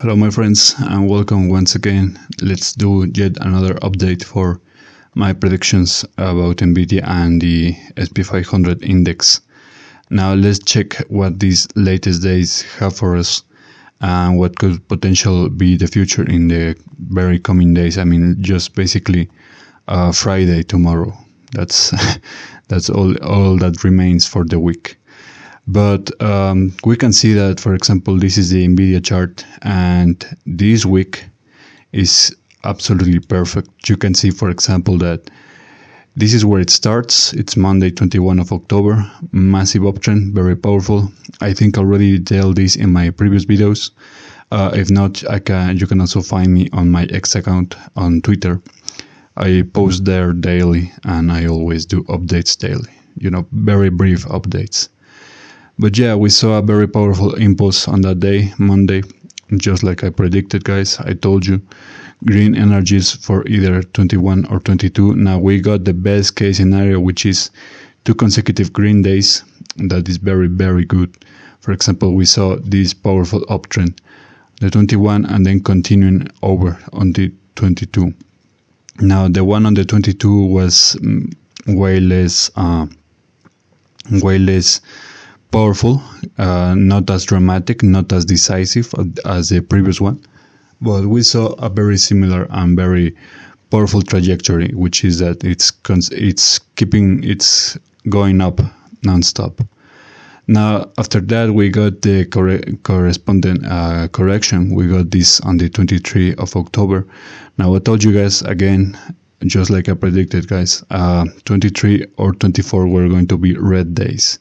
Hello my friends and welcome once again. Let's do yet another update for my predictions about NVIDIA and the SP500 index. Now let's check what these latest days have for us and what could potentially be the future in the very coming days. I mean, just basically Friday tomorrow. That's that's all that remains for the week. But we can see that, for example, this is the NVIDIA chart, and this week is absolutely perfect. You can see, for example, that this is where it starts. It's Monday, 21 of October. Massive uptrend, very powerful. I think I already detailed this in my previous videos. If not, you can also find me on my X account on Twitter. I post there daily, and I always do updates daily. Very brief updates. But yeah, we saw a very powerful impulse on that day, Monday, just like I predicted, guys. I told you, green energies for either 21 or 22. Now we got the best case scenario, which is 2 consecutive green days. That is very, very good. For example, we saw this powerful uptrend, the 21, and then continuing over on the 22. Now the one on the 22 was way less powerful, not as dramatic, not as decisive as the previous one, but we saw a very similar and very powerful trajectory, which is that it's going up non-stop. Now after that we got the corresponding correction. We got this on the 23 of October. Now I told you guys again, just like I predicted, guys, 23 or 24 were going to be red days.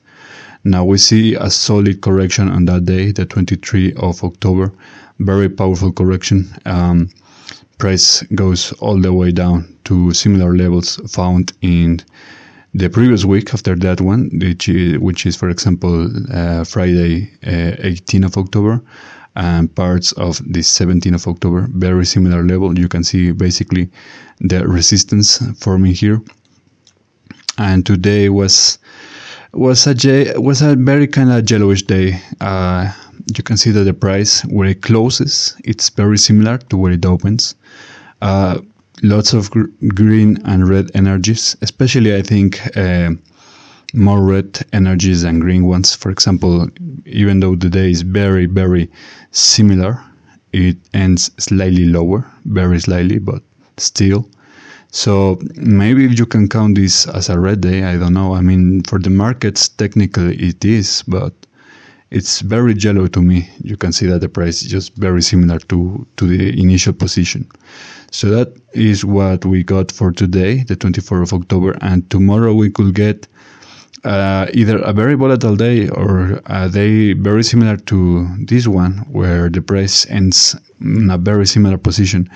Now we see a solid correction on that day, the 23 of October. Very powerful correction. Price goes all the way down to similar levels found in the previous week after that one, which is, for example, Friday 18 of October and parts of the 17th of October. Very similar level. You can see basically the resistance forming here. And today was a very kind of yellowish day. You can see that the price where it closes, it's very similar to where it opens. Lots of green and red energies, especially I think more red energies than green ones. For example, even though the day is very, very similar, it ends slightly lower, very slightly, but still. So maybe if you can count this as a red day, I don't know. I mean, for the markets, technically it is, but it's very yellow to me. You can see that the price is just very similar to the initial position. So that is what we got for today, the 24th of October. And tomorrow we could get either a very volatile day or a day very similar to this one, where the price ends in a very similar position.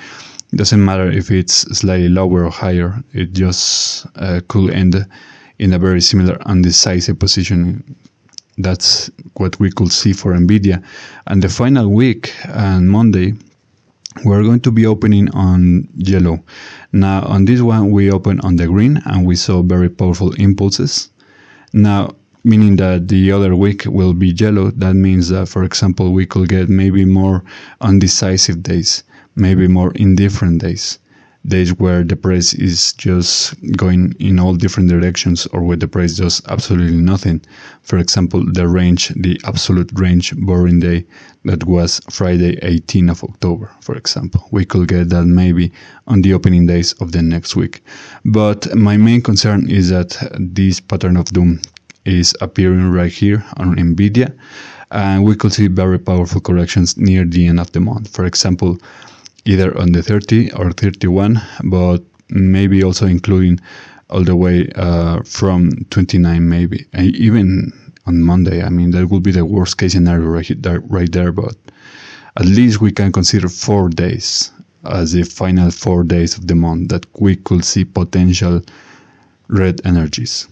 It doesn't matter if it's slightly lower or higher. It just could end in a very similar undecisive position. That's what we could see for NVIDIA. And the final week, on Monday, we're going to be opening on yellow. Now on this one we opened on the green and we saw very powerful impulses. Now, meaning that the other week will be yellow, that means that, for example, we could get maybe more undecisive days, maybe more indifferent days where the price is just going in all different directions, or where the price does absolutely nothing. For example, the absolute range boring day that was Friday 18 of October, for example. We could get that maybe on the opening days of the next week. But my main concern is that this pattern of doom is appearing right here on NVIDIA, and we could see very powerful corrections near the end of the month. For example, either on the 30 or 31, but maybe also including all the way from 29 maybe. And even on Monday, I mean, that would be the worst case scenario right there, but at least we can consider 4 days as the final 4 days of the month that we could see potential red energies.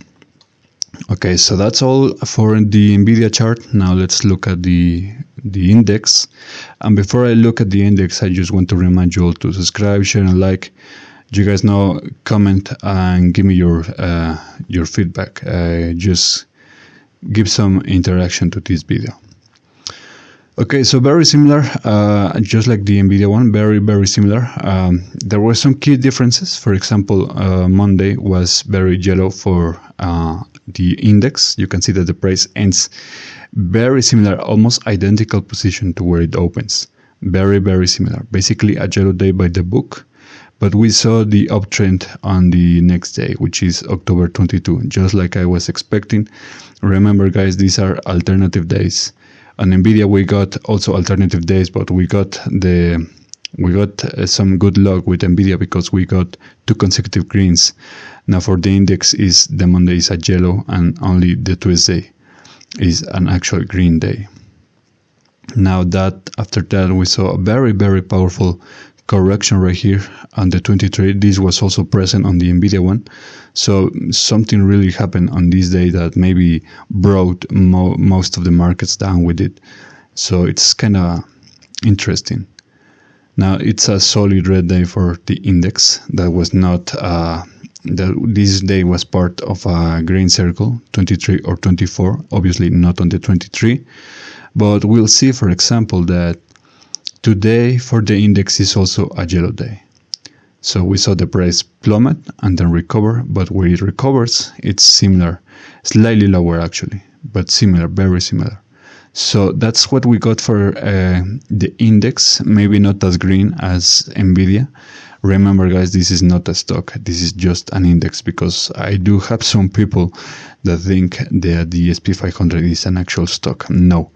Okay, so that's all for the NVIDIA chart. Now let's look at the index. And before I look at the index, I just want to remind you all to subscribe, share, and like. You guys know, comment and give me your feedback. Just give some interaction to this video. Okay, so very similar, just like the NVIDIA one, very similar. There were some key differences. For example, Monday was very yellow for the index. You can see that the price ends very similar, almost identical position to where it opens. Very similar. Basically a yellow day by the book. But we saw the uptrend on the next day, which is October 22, just like I was expecting. Remember, guys, these are alternative days. On NVIDIA, we got also alternative days, but we got some good luck with NVIDIA because we got 2 consecutive greens. Now for the index, is the Monday is a yellow, and only the Tuesday is an actual green day. Now after that, we saw a very powerful correction right here on the 23. This was also present on the NVIDIA one. So something really happened on this day that maybe brought most of the markets down with it. So it's kind of interesting. Now it's a solid red day for the index. That was not this day was part of a green circle, 23 or 24, obviously not on the 23. But we'll see, for example, that today for the index is also a yellow day. So we saw the price plummet and then recover, but where it recovers, it's similar, slightly lower actually, but similar, very similar. So that's what we got for the index, maybe not as green as NVIDIA. Remember, guys, this is not a stock, this is just an index, because I do have some people that think that the SP500 is an actual stock. No.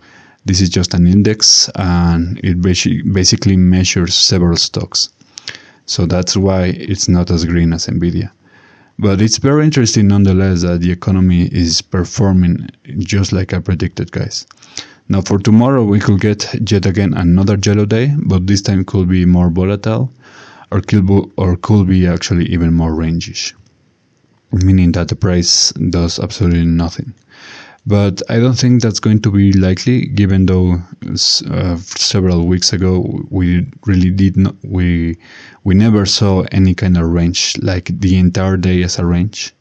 This is just an index, and it basically measures several stocks. So that's why it's not as green as NVIDIA. But it's very interesting nonetheless that the economy is performing just like I predicted, guys. Now for tomorrow, we could get yet again another yellow day, but this time could be more volatile, or could be actually even more rangish, meaning that the price does absolutely nothing. But I don't think that's going to be likely, given though several weeks ago we really did not, we never saw any kind of range, like the entire day as a range.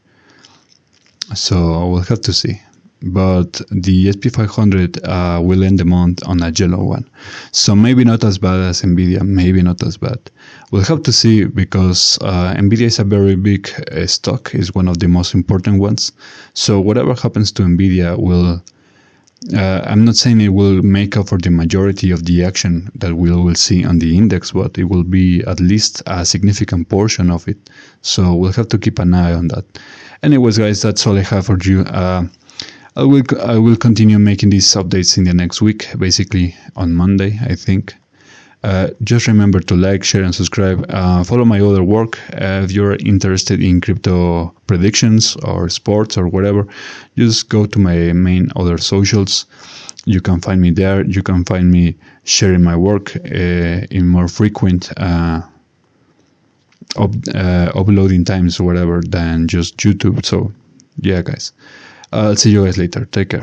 So we'll have to see. But the SP500 will end the month on a yellow one. So maybe not as bad as NVIDIA, maybe not as bad. We'll have to see, because NVIDIA is a very big stock, is one of the most important ones. So whatever happens to NVIDIA will, I'm not saying it will make up for the majority of the action that we will see on the index, but it will be at least a significant portion of it. So we'll have to keep an eye on that. Anyways, guys, that's all I have for you. I will continue making these updates in the next week, basically on Monday, I think. Just remember to like, share, and subscribe. Follow my other work. If you're interested in crypto predictions or sports or whatever, just go to my main other socials. You can find me there. You can find me sharing my work in more frequent uploading times or whatever than just YouTube. So yeah, guys. I'll see you guys later. Take care.